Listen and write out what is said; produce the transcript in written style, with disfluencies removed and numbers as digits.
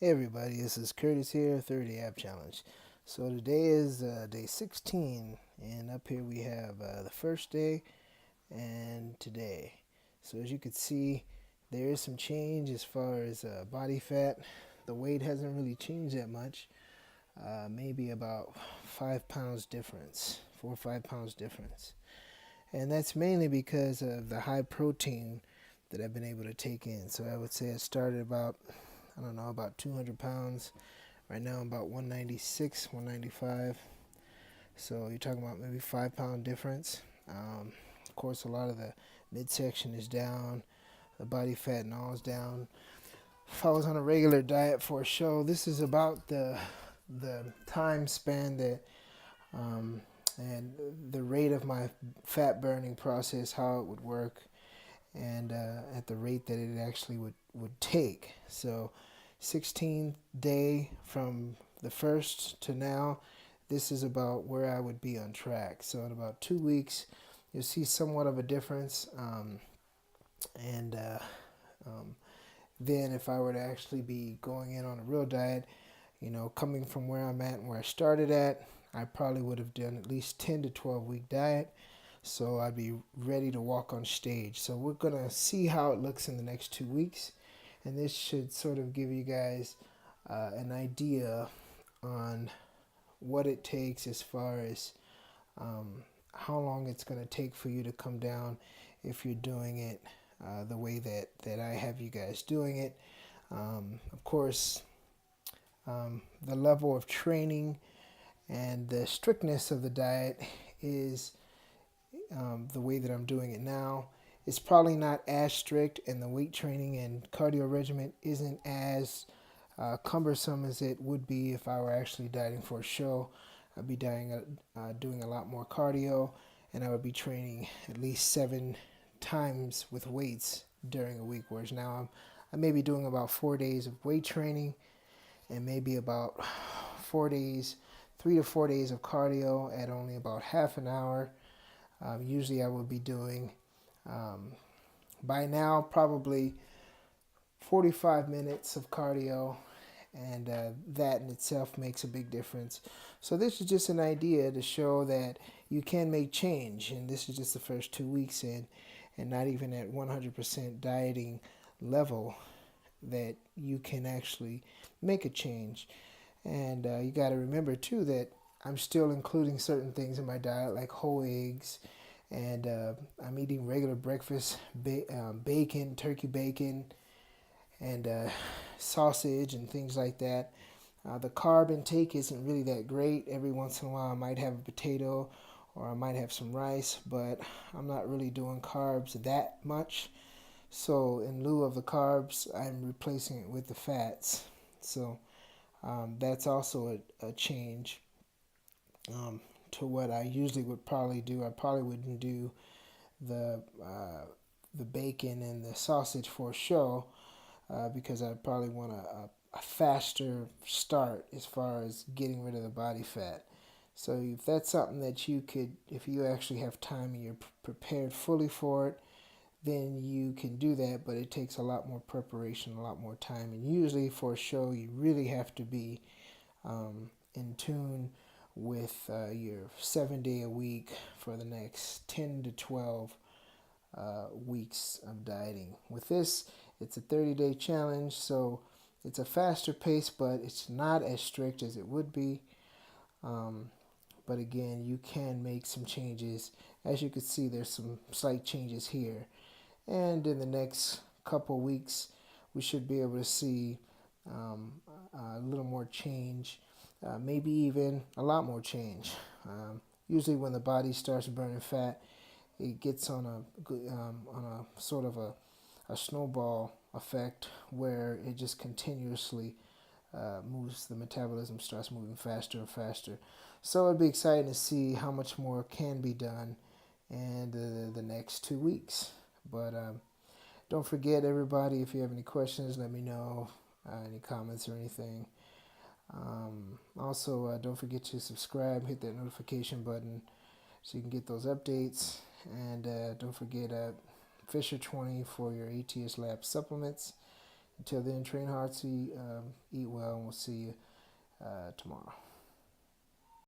Hey everybody, this is Curtis here, 30 App Challenge. So today is day 16, and up here we have the first day and today. So as you can see, there is some change as far as body fat. The weight hasn't really changed that much, maybe about 5 pounds difference, 4 or 5 pounds difference. And that's mainly because of the high protein that I've been able to take in. So I would say it started about, I don't know, about 200 pounds. Right now I'm about 196, 195. So you're talking about maybe 5 pound difference. Of course, a lot of the midsection is down, the body fat and all is down. If I was on a regular diet for a show, this is about the time span that and the rate of my fat burning process, how it would work, and at the rate that it actually would take. So 16th day from the first to now, this is about where I would be on track. So in about 2 weeks, you'll see somewhat of a difference. And then if I were to actually be going in on a real diet, coming from where I'm at and where I started at, I probably would have done at least 10 to 12 week diet. So I'd be ready to walk on stage. So we're going to see how it looks in the next 2 weeks. And this should sort of give you guys an idea on what it takes as far as how long it's going to take for you to come down if you're doing it the way that I have you guys doing it. Of course, the level of training and the strictness of the diet is the way that I'm doing it now. It's probably not as strict, and the weight training and cardio regimen isn't as cumbersome as it would be if I were actually dieting for a show. I'd be doing a lot more cardio, and I would be training at least 7 times with weights during a week. Whereas now I may be doing about 4 days of weight training and maybe about 4 days, 3 to 4 days of cardio at only about half an hour. Usually I would be doing by now probably 45 minutes of cardio, and that in itself makes a big difference. So this is just an idea to show that you can make change, and this is just the first 2 weeks in, and not even at 100% dieting level that you can actually make a change. And you got to remember too that I'm still including certain things in my diet like whole eggs, and I'm eating regular breakfast, bacon, turkey bacon, and sausage and things like that. The carb intake isn't really that great. Every once in a while I might have a potato or I might have some rice, but I'm not really doing carbs that much. So in lieu of the carbs, I'm replacing it with the fats. So that's also a change to what I usually would probably do. I probably wouldn't do the uh, the bacon and the sausage for a show because I probably want a faster start as far as getting rid of the body fat. So if that's something that you could, if you actually have time and you're prepared fully for it, then you can do that. But it takes a lot more preparation, a lot more time, and usually for a show, you really have to be in tune with your 7 day a week for the next 10 to 12 weeks of dieting. With this, it's a 30-day challenge, so it's a faster pace, but it's not as strict as it would be. Um, but again, you can make some changes. As you can see, there's some slight changes here. And in the next couple weeks, we should be able to see um, a little more change, maybe even a lot more change. Usually, when the body starts burning fat, it gets on a sort of a snowball effect where it just continuously moves. The metabolism starts moving faster and faster. So it'd be exciting to see how much more can be done in the next 2 weeks. But don't forget, everybody, if you have any questions, let me know. Any comments or anything. Also, don't forget to subscribe, hit that notification button so you can get those updates. And don't forget Fisher 20 for your ATS Lab supplements. Until then, train hard, eat well, and we'll see you tomorrow.